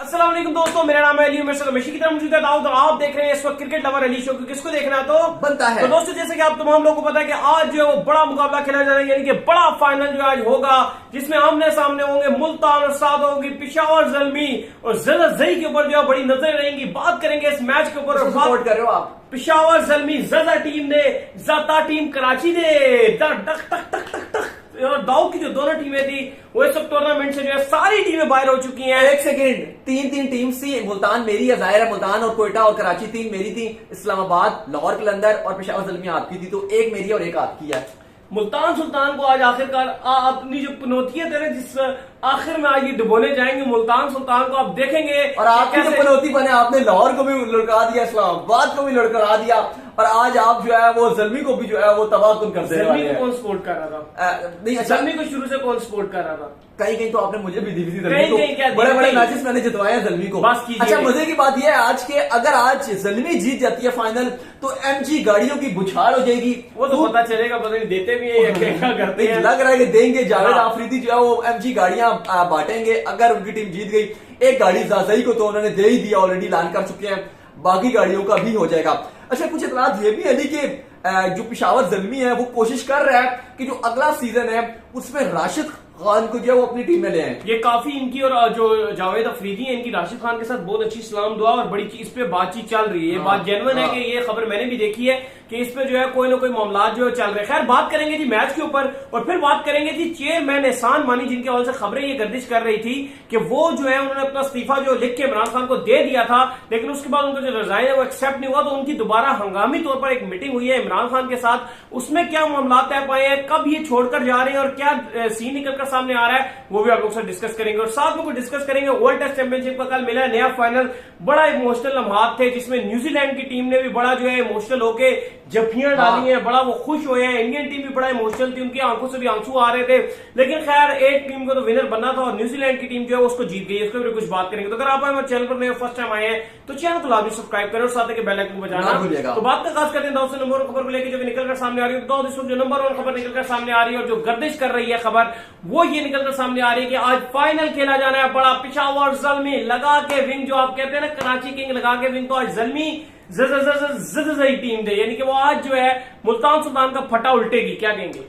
अस्सलाम वालेकुम दोस्तों, मेरा नाम है अली उमर रमेशी की तरफ मौजूद है दाऊद और आप देख रहे हैं इस वक्त क्रिकेट लवर अली शो को। किसको देखना है तो बनता है। तो दोस्तों जैसे कि आप तमाम लोगों को पता है कि आज जो है वो बड़ा मुकाबला खेला जा रहा है, यानी कि बड़ा फाइनल जो आज होगा जिसमें आमने सामने होंगे मुल्तान और साथ होगी पेशावर ज़ल्मी और ज़ज़ज़ई के ऊपर जो है बड़ी नजर रहेंगी। बात करेंगे इस मैच के ऊपर। सपोर्ट कर रहे हो आप? पेशावर ज़ल्मी ज़ज़ा टीम ने ज़ाता टीम कराची ने टक टक टक टक टक और दाऊ की जो दोनों टीमें थी वो इस वक्त टूर्नामेंट से जो है सारी टीमें बाहर हो चुकी हैं। एक सेकेंड, तीन टीम्स थी। मुल्तान मेरी है, जाहिर है मुल्तान और कोयटा और कराची तीन मेरी थी, इस्लामाबाद, लाहौर कलंदर और पेशावर ज़ल्मी आपकी थी, तो एक मेरी और एक आपकी है। मुल्तान सुल्तान को आज आखिरकार अपनी जो पनौतियां दे रहे जिस आखिर में आज ये डुबोने जाएंगे मुल्तान सुल्तान को, आप देखेंगे। और आपकी जो पनौती बने, आपने लाहौर को भी लड़का दिया, इस्लामाबाद को भी लड़का दिया और आज आप जो है वो ज़ल्मी को भी जो है वो तबाहकुन कर दे रहे हैं। कौन सपोर्ट कर रहा था? नहीं, अच्छा, ज़ल्मी को शुरू से कौन सपोर्ट कर रहा था? कहीं कहीं तो आपने मुझे भी दी थी कहीं बड़े बड़े मैचेस मैंने जितवाए हैं ज़ल्मी को। बस कीजिए। अच्छा, मजे की बात यह है आज के, अगर आज ज़ल्मी जीत जाती है फाइनल तो एमजी गाड़ियों की बुछाड़ हो जाएगी। वो तो पता चलेगा, पता नहीं देते भी है क्या करते हैं। लग रहा है कि देंगे। जावेद हाँ। आफरीदी जो है वो एमजी गाड़ियां बांटेंगे अगर उनकी टीम जीत गई। एक गाड़ी ज़ज़ज़ई को तो उन्होंने दे ही दिया, ऑलरेडी ऐलान कर चुके हैं, बाकी गाड़ियों का भी हो जाएगा। अच्छा, कुछ इतलात ये भी है कि जो पेशावर ज़ल्मी है वो कोशिश कर रहा है कि जो अगला सीजन है उसमें राशिद खान को जो है वो अपनी टीम में ले आए। ये काफी इनकी और जो जावेद अफरीदी है इनकी राशिद खान के साथ बहुत अच्छी सलाम दुआ और बड़ी इस पे बातचीत चल रही है। ये बात जेन्युइन है कि ये खबर मैंने भी देखी है कि इस पे जो है कोई ना कोई मामला जो है चल रहे हैं। खैर, बात करेंगे जी मैच के ऊपर और फिर बात करेंगे जी चेयरमैन एहसान मानी, जिनके हवाले से खबरें ये गर्दिश कर रही थी कि वो जो है उन्होंने अपना इस्तीफा जो लिख के इमरान खान को दे दिया था, लेकिन उसके बाद उनका जो रिजाइन है वो एक्सेप्ट नहीं हुआ, तो उनकी दोबारा हंगामी तौर पर एक मीटिंग हुई है इमरान खान के साथ। उसमें क्या मामला तय पाए हैं, कब ये छोड़कर जा रहे हैं और क्या सीन निकलकर सामने आ रहा है, वो भी आप लोग से डिस्कस करेंगे। और साथ में डिस्कस करेंगे वर्ल्ड टेस्ट चैंपियनशिप का कल मिला है नया फाइनल। बड़ा इमोशनल लम्हात थे जिसमें न्यूजीलैंड की टीम ने भी बड़ा जो है इमोशनल होके जफियां डाली हैं, बड़ा वो खुश हुए हैं। इंडियन टीम भी बड़ा इमोशनल थी, उनकी आंखों से भी आंसू आ रहे थे, लेकिन खैर एक टीम को तो विनर बनना था और न्यूजीलैंड की टीम जो है उसको जीत गई। इसको भी कुछ बात करेंगे। तो अगर आप हमारे चैनल पर नए फर्स्ट टाइम आए हैं तो चैनल को लाजमी सब्सक्राइब करें और साथ ही बेल आइकन को बजाना। तो बात का खास करते हैं दोस्तों नंबर वन खबर को लेकर जो निकलकर सामने आ रही है। तो इस वक्त जो नंबर वन खबर निकलकर सामने आ रही है और जो गर्दिश कर रही है खबर वो ये निकलकर सामने आ रही है कि आज फाइनल खेला जाना है बड़ा। पेशावर ज़ल्मी लगा के विंग, जो आप कहते हैं ना कराची किंग लगा के विंग, तो आज ज़ल्मी ज़ज़ज़ई टीम दे, यानी कि वो आज जो है मुल्तान सुल्तान का फटा उल्टेगी। क्या कहेंगे?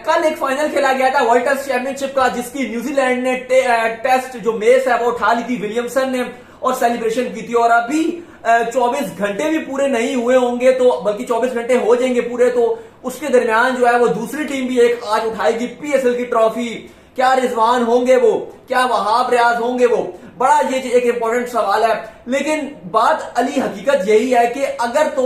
कल एक फाइनल खेला गया था वर्ल्ड टेस्ट चैंपियनशिप का, जिसकी न्यूजीलैंड ने टेस्ट जो मेस है वो उठा ली थी विलियमसन ने और सेलिब्रेशन की थी। और अभी 24 घंटे भी पूरे नहीं हुए होंगे, तो बल्कि 24 घंटे हो जाएंगे पूरे, तो उसके दरमियान जो है वो दूसरी टीम भी एक आज उठाएगी पीएसएल की ट्रॉफी। क्या रिजवान होंगे वो, क्या वहाब रियाज होंगे वो, बड़ा ये एक इंपॉर्टेंट सवाल है। लेकिन बात अली हकीकत यही है कि अगर तो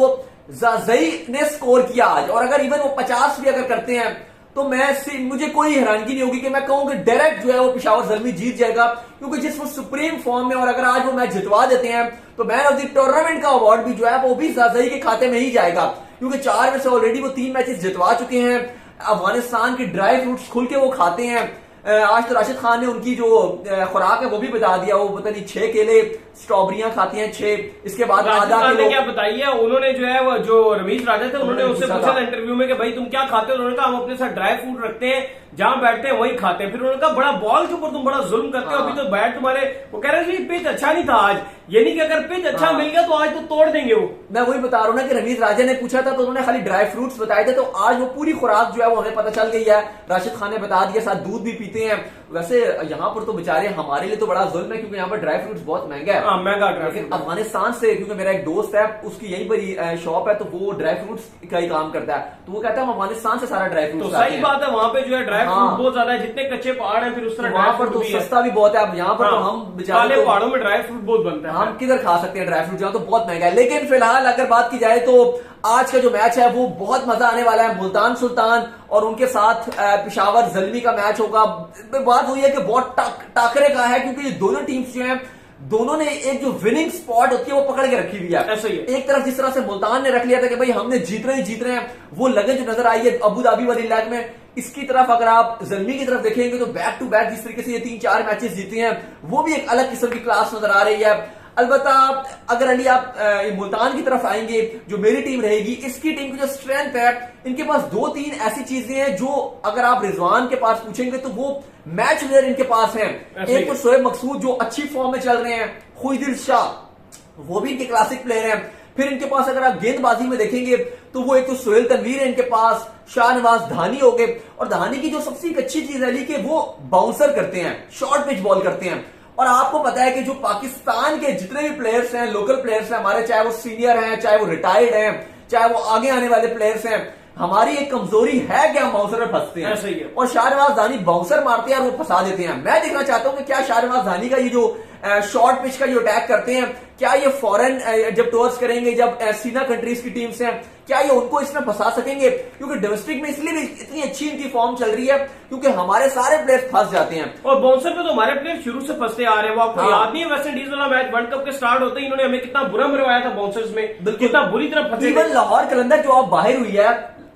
ज़ज़ज़ई ने स्कोर किया आज और अगर इवन वो 50 भी अगर करते हैं तो मुझे कोई हैरानगी नहीं होगी कि मैं कहूं कि डायरेक्ट जो है वो पेशावर ज़ल्मी जीत जाएगा, क्योंकि जिस वो सुप्रीम फॉर्म में, और अगर आज वो मैच जितवा देते हैं तो मैन ऑफ द टूर्नामेंट का अवार्ड भी जो है वो भी ज़ज़ज़ई के खाते में ही जाएगा, क्योंकि 4 में से ऑलरेडी वो 3 मैचेस जितवा चुके हैं। अफगानिस्तान की ड्राई फ्रूट्स खुल के वो खाते हैं। आज तो राशिद खान ने उनकी जो खुराक है वो भी बता दिया, वो पता नहीं 6 केले स्ट्रॉबेरियां खाती हैं 6, इसके बाद आधा किलो। क्या बताइए, उन्होंने जो है वो जो रमीज राजा थे उन्होंने उससे पूछा था इंटरव्यू में कि भाई तुम क्या खाते हो, उन्होंने कहा हम अपने साथ ड्राई फ्रूट रखते हैं, जहां बैठते हैं वही खाते हैं। फिर उन्होंने कहा बड़ा बॉल के ऊपर तुम बड़ा जुल्म करते हो, अभी तो बैट तुम्हारे, वो कह रहे थे पिच अच्छा नहीं था आज, यानी कि अगर पिच अच्छा मिल गया तो आज तो तोड़ देंगे वो। मैं वही बता रहा हूँ ना कि रमीज राजा ने पूछा था तो उन्होंने खाली ड्राई फ्रूट्स बताए थे, तो आज वो पूरी खुराक जो है वो हमें पता चल गई है। राशिद खान ने बता दिया, साथ दूध भी पीते हैं। वैसे यहाँ पर तो बेचारे हमारे लिए तो बड़ा जुल्म है, क्योंकि यहाँ पर ड्राई फ्रूट्स बहुत महंगा है, महंगा ड्राई। अफगानिस्तान से, क्योंकि मेरा एक दोस्त है उसकी यहीं पर शॉप है, तो वो ड्राई फ्रूट्स का ही काम करता है, तो वो कहता है हम अफगानिस्तान से सारा ड्राई फ्रूट्स। तो सही बात है, वहां पे जो है ड्राई फ्रूट बहुत ज्यादा है, जितने कच्चे पहाड़ हैं फिर उस तरह वहां पर तो सस्ता भी बहुत है। अब यहाँ पर तो हम बेचारे पहाड़ों में ड्राई फ्रूट बहुत बनता है, हम किधर खा सकते हैं ड्राई फ्रूट, यहाँ तो बहुत महंगा है। लेकिन फिलहाल अगर बात की जाए तो आज का जो मैच है वो बहुत मजा आने वाला है। मुल्तान सुल्तान और उनके साथ पेशावर ज़ल्मी का मैच होगा। बात हुई है कि बहुत टाकरे का है, क्योंकि ये दोनों टीम्स जो हैं दोनों ने एक जो विनिंग स्पॉट होती है वो पकड़ के रखी हुई है। ऐसा ही है। एक तरफ जिस तरह से मुल्तान ने रख लिया था कि भाई हमने जीत रहे हैं, वो लगन जो नजर आई है अबू धाबी वाली इलाके में, इसकी तरफ अगर आप ज़ल्मी की तरफ देखेंगे तो बैक टू बैक जिस तरीके से ये 3-4 मैचेस जीते हैं वो भी एक अलग किस्म की क्लास नजर आ रही है। अलबत्ता अगर अली आप मुल्तान की तरफ आएंगे, जो मेरी टीम रहेगी, इसकी टीम की जो स्ट्रेंथ है, इनके पास 2-3 ऐसी चीजें हैं जो अगर आप रिजवान के पास पूछेंगे तो वो मैच विनर इनके पास है। एक तो शोएब मकसूद जो अच्छी फॉर्म में चल रहे हैं, खुईदिल शाह वो भी इनके क्लासिक प्लेयर हैं। फिर इनके पास अगर आप गेंदबाजी में देखेंगे तो वो एक तो सोहेल तनवीर है इनके पास, शाहनवाज धानी हो गए, और धानी की जो सबसे एक अच्छी चीज है अली कि वो बाउंसर करते हैं, शॉर्ट पिच बॉल करते हैं। और आपको पता है कि जो पाकिस्तान के जितने भी प्लेयर्स हैं, लोकल प्लेयर्स हैं हमारे, चाहे वो सीनियर हैं, चाहे वो रिटायर्ड हैं, चाहे वो आगे आने वाले प्लेयर्स हैं, हमारी एक कमजोरी है कि हम बाउंसर में फंसते हैं। सही है। और शाहनवाज धानी बाउंसर मारते हैं और वो फंसा देते हैं। मैं देखना चाहता हूं कि क्या शाहनवाज धानी का ये जो शॉर्ट पिच का जो अटैक करते हैं, क्या ये फॉरेन जब टूर्स करेंगे, जब सीना कंट्रीज की टीम्स हैं, क्या ये उनको इसमें फंसा सकेंगे? क्योंकि डोमेस्टिक में इसलिए भी इतनी अच्छी इनकी फॉर्म चल रही है क्योंकि हमारे सारे प्लेयर्स फंस जाते हैं। और बाउंसर पे तो हमारे प्लेयर शुरू से फंसते आ रहे हैं। वो आपको हाँ। याद नहीं है वेस्ट इंडीज वाला मैच वर्ल्ड कप के स्टार्ट होते ही इन्होंने हमें कितना बुरा मरवाया था बाउंसर्स में, कितना बुरी तरह फंसे इवन लाहौर कलंदर जो आप बाहर हुई है,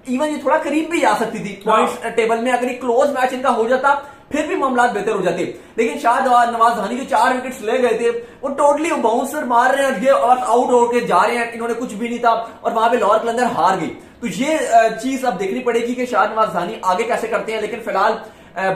इवन ये थोड़ा करीब भी आ सकती थी पॉइंट्स टेबल में, अगर ये क्लोज मैच इनका हो जाता फिर भी मामला बेहतर हो जाते। लेकिन शाहनवाज धानी जो 4 विकेट्स ले गए थे वो टोटली बाउंसर मार रहे हैं और आउट होकर जा रहे हैं, इन्होंने कुछ भी नहीं था और वहां पे लाहौर कलंदर हार गई। तो ये चीज अब देखनी पड़ेगी कि शाहनवाज धानी आगे कैसे करते हैं। लेकिन फिलहाल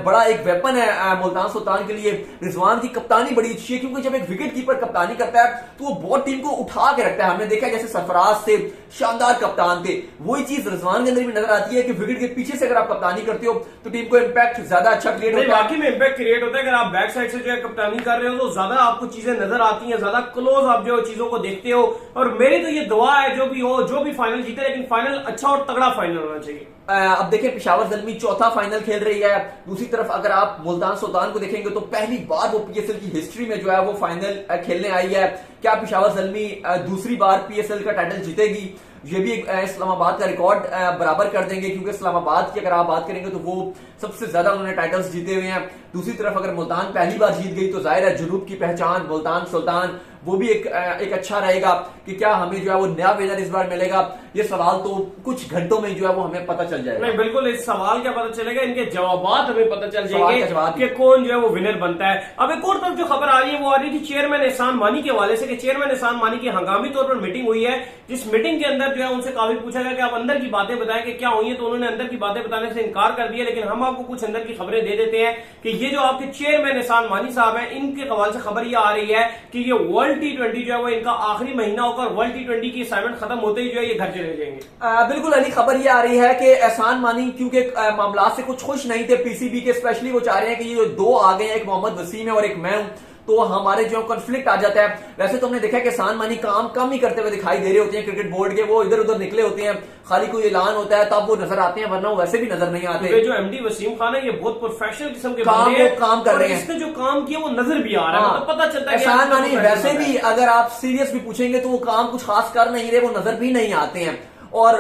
बड़ा एक वेपन है मुल्तान सुल्तान के लिए। रिजवान की कप्तानी बड़ी अच्छी है क्योंकि जब एक विकेट कीपर कप्तानी करता है तो वो बहुत टीम को उठा के रखता है। हमने देखा जैसे सरफराज से शानदार कप्तान थे, वही चीज रिजवान के अंदर भी नजर आती है कि विकेट के पीछे से अगर आप कप्तानी करते हो तो टीम को इंपैक्ट ज्यादा अच्छा क्रिएट होता है। बाकी में इंपैक्ट क्रिएट होता है। अगर आप बैक साइड से जो है कप्तानी कर रहे हो तो ज्यादा आपको चीजें नजर आती हैं, ज्यादा क्लोज आप जो चीजों को देखते हो। और मेरी तो ये दुआ है जो भी हो, जो भी फाइनल जीते, लेकिन फाइनल अच्छा और तगड़ा फाइनल होना चाहिए। अब देखिए पेशावर ज़ल्मी चौथा फाइनल खेल रही है। दूसरी तरफ अगर आप मुल्तान सुल्तान को देखेंगे तो पहली बार वो पीएसएल की हिस्ट्री में जो है वो फाइनल खेलने आई है। क्या पेशावर ज़ल्मी दूसरी बार पीएसएल का टाइटल जीतेगी? ये भी इस्लामाबाद का रिकॉर्ड बराबर कर देंगे क्योंकि इस्लामाबाद की अगर आप बात करेंगे तो वो सबसे ज्यादा उन्होंने टाइटल्स जीते हुए हैं। दूसरी तरफ अगर मुल्तान पहली बार जीत गई तो जाहिर है जुनूब की पहचान मुल्तान सुल्तान वो भी एक अच्छा रहेगा कि क्या हमें जो है वो नया विनर इस बार मिलेगा। ये सवाल तो कुछ घंटों में जो है वो हमें पता चल जाएगा। नहीं बिल्कुल, इस सवाल क्या पता चलेगा, इनके जवाबात हमें पता चल जाएंगे जवाब कि कौन जो है वो विनर बनता है। अब एक और तरफ जो खबर आ रही है वो आ रही थी चेयरमैन एहसान मानी के हवाले से कि चेयरमैन एहसान मानी की हंगामी तौर पर मीटिंग हुई है, जिस मीटिंग के अंदर जो है उनसे काफी पूछा गया कि आप अंदर की बातें बताएं कि क्या हुई है, तो उन्होंने अंदर की बातें बताने से इनकार कर दिया। लेकिन हम आपको कुछ अंदर की खबरें दे देते हैं कि ये जो आपके चेयरमैन एहसान मानी साहब हैं, इनके हवाले से खबर ये आ रही है कि ये वर्ल्ड T20 जो है वो इनका आखिरी महीना होकर वर्ल्ड T20 की असाइनमेंट खत्म होते ही जो है ये घर चले जाएंगे। बिल्कुल अली, खबर ये आ रही है कि एहसान मानी क्योंकि मामला से कुछ खुश नहीं थे पीसीबी के, स्पेशली वो चाह रहे हैं कि ये दो आ गए हैं, एक मोहम्मद वसीम है और एक मैं हूं, तो हमारे जो कॉन्फ्लिक्ट आ जाता है। वैसे तो हमने देखा कि एहसान मानी काम कम ही करते हुए दिखाई दे रहे होते हैं क्रिकेट बोर्ड के, वो इधर उधर निकले होते हैं, खाली कोई ऐलान होता है तब वो नजर आते हैं, वरना वो वैसे भी नजर नहीं आते। जो एमडी वसीम खान है ये बहुत प्रोफेशनल किस्म के काम कर रहे हैं, इसने जो काम किया वो नजर भी आ रहा है, मतलब पता चलता है एहसान मानी वैसे भी अगर आप सीरियस भी पूछेंगे तो वो काम कुछ खास कर नहीं रहे, वो नजर भी नहीं आते हैं। और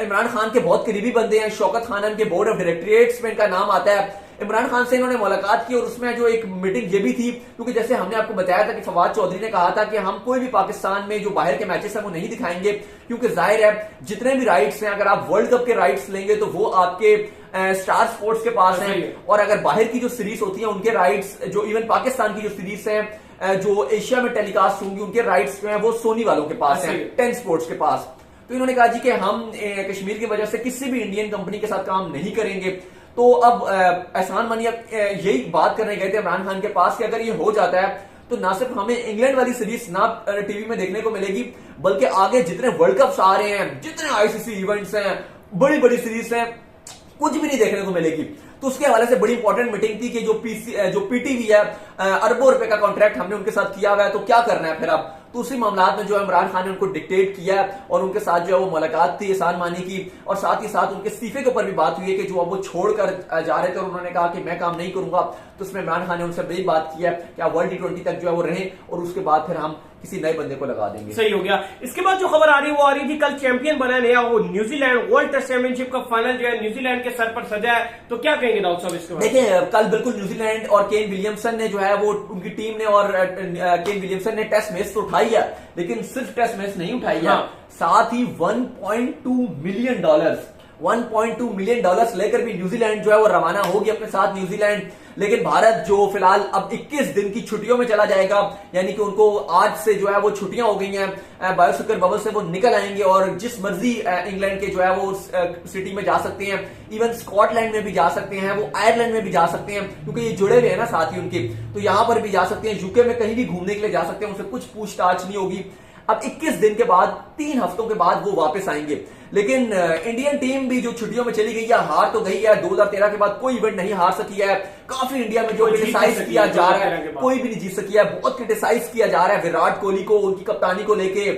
इमरान खान के बहुत करीबी बंदे हैं, शौकत खानन के बोर्ड ऑफ डायरेक्टरेट्स में इनका नाम आता है। इमरान खान से इन्होंने मुलाकात की और उसमें जो एक मीटिंग ये भी थी, क्योंकि जैसे हमने आपको बताया था कि फवाद चौधरी ने कहा था कि हम कोई भी पाकिस्तान में जो बाहर के मैचेस हैं वो नहीं दिखाएंगे, क्योंकि जाहिर है जितने भी राइट्स हैं, अगर आप वर्ल्ड कप के राइट्स लेंगे तो वो आपके स्टार स्पोर्ट्स के पास हैं, और अगर बाहर की जो सीरीज होती है उनके राइट्स, जो इवन पाकिस्तान की जो सीरीज है जो एशिया में टेलीकास्ट होंगी, उनके राइट्स जो है वो सोनी वालों के पास है, 10 स्पोर्ट्स के पास। तो इन्होंने कहा जी कि हम कश्मीर की वजह से किसी भी इंडियन कंपनी के साथ काम नहीं करेंगे। तो अब एहसान मानी यही बात करने गए थे इमरान खान के पास कि अगर ये हो जाता है तो ना सिर्फ हमें इंग्लैंड वाली सीरीज ना टीवी में देखने को मिलेगी, बल्कि आगे जितने वर्ल्ड कप्स आ रहे हैं, जितने आईसीसी इवेंट्स हैं, बड़ी बड़ी सीरीज हैं, कुछ भी नहीं देखने को मिलेगी। तो उसके हवाले से बड़ी इंपॉर्टेंट मीटिंग थी कि जो पीटीवी है, अरबों रुपए का कॉन्ट्रैक्ट हमने उनके साथ किया हुआ है, तो क्या करना है फिर अब। तो उसी मामला में जो इमरान खान ने उनको डिक्टेट किया और उनके साथ जो है वो मुलाकात थी एहसान मानी की, और साथ ही साथ उनके इस्तीफे के ऊपर भी बात हुई है कि जो अब वो छोड़कर जा रहे थे और उन्होंने कहा कि मैं काम नहीं करूंगा। तो उसमें इमरान खान ने उनसे यही बात की है कि आप वर्ल्ड T20 तक जो है वो रहें और उसके बाद फिर हम किसी नए बंदे को लगा देंगे। सही हो गया। इसके बाद जो खबर आ रही है वो आ रही थी कल चैंपियन बना नया वो न्यूजीलैंड, वर्ल्ड टेस्ट चैंपियनशिप का फाइनल जो है न्यूजीलैंड के सर पर सजा है। तो क्या कहेंगे दाऊद साहब इसके बाद? देखिए कल बिल्कुल न्यूजीलैंड और केन विलियमसन ने जो है वो उनकी टीम ने और केन विलियमसन ने टेस्ट मैच तो उठाई है, लेकिन सिर्फ टेस्ट मैच नहीं उठाई है, साथ ही $1.2 मिलियन $1.2 मिलियन लेकर भी न्यूजीलैंड जो है वो रवाना होगी अपने साथ न्यूजीलैंड। लेकिन भारत जो फिलहाल अब 21 दिन की छुट्टियों में चला जाएगा, यानी कि उनको आज से जो है वो छुट्टियां हो गई हैं, बायोस्फीयर बबल से वो निकल आएंगे और जिस मर्जी इंग्लैंड के जो है वो सिटी में जा सकते हैं, इवन स्कॉटलैंड में भी जा सकते हैं, वो आयरलैंड में भी जा सकते हैं क्योंकि ये जुड़े हुए हैं ना साथ ही उनके, तो यहां पर भी जा सकते हैं, यूके में कहीं भी घूमने के लिए जा सकते हैं, उनसे कुछ पूछताछ नहीं होगी। अब 21 दिन के बाद 3 हफ्तों के बाद वो वापस आएंगे। लेकिन इंडियन टीम भी जो छुट्टियों में चली गई है, हार तो गई है, 2013 के बाद कोई इवेंट नहीं हार सकी है। काफी इंडिया में जो क्रिटिसाइज किया जा रहा है, कोई भी नहीं जीत सकी है, बहुत क्रिटिसाइज किया जा रहा है विराट कोहली को, उनकी कप्तानी को लेके।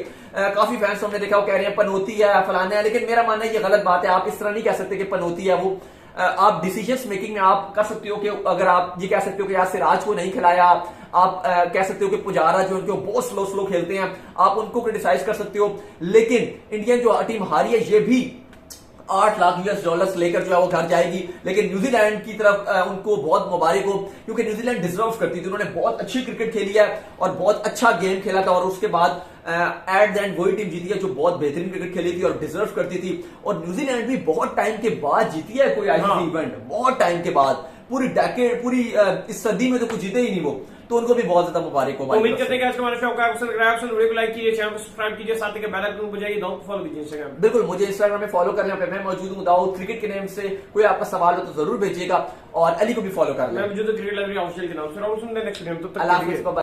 काफी फैंस हमने देखा वो कह रहे हैं पनौती है, फलाना है, लेकिन मेरा मानना है ये गलत बात है। आप इस तरह नहीं कह सकते कि पनौती है वो। आप डिसीजंस मेकिंग में आप कर सकते हो कि अगर आप ये कह सकते हो कि यार सिराज को नहीं खिलाया, आप कह सकते हो कि पुजारा जो उनके बहुत स्लो खेलते हैं, आप उनको क्रिटिसाइज कर सकते हो। लेकिन इंडियन जो टीम हारी है ये भी $8 लाख लेकर जो है वो घर जाएगी। लेकिन न्यूजीलैंड की तरफ उनको बहुत मुबारक हो, क्योंकि न्यूजीलैंड डिजर्व करती थी, उन्होंने बहुत अच्छी क्रिकेट खेली है और बहुत अच्छा गेम खेला था, और उसके बाद एट द एंड वही टीम जीती है जो बहुत बेहतरीन क्रिकेट खेली थी और डिजर्व करती थी। और न्यूजीलैंड भी बहुत टाइम के बाद जीती है कोई आईसीसी इवेंट, बहुत टाइम के बाद, पूरी डेकेड, पूरी इस सदी में तो कुछ जीते ही नहीं वो, तो उनको भी बहुत ज्यादा मुबारक हो। उम्मीद करते हैं कि आज का हमारा शो आपको पसंद आया। वीडियो को लाइक कीजिए, चैनल को सब्सक्राइब कीजिए, साथ ही बेल आइकन को बजाइए, दोनों को फॉलो कीजिए इंस्टाग्राम। बिल्कुल, मुझे इंस्टाग्राम में फॉलो करने पे मैं मौजूद हूँ दाऊद क्रिकेट के नेम से। कोई आपका सवाल हो तो जरूर भेजिएगा, और अली को भी फॉलो कर लें। मैं मौजूद क्रिकेट लाइब्रेरी ऑफिशियल के नाम से। नेक्स्ट वीडियो में, तब तक अल्लाह हाफिज़।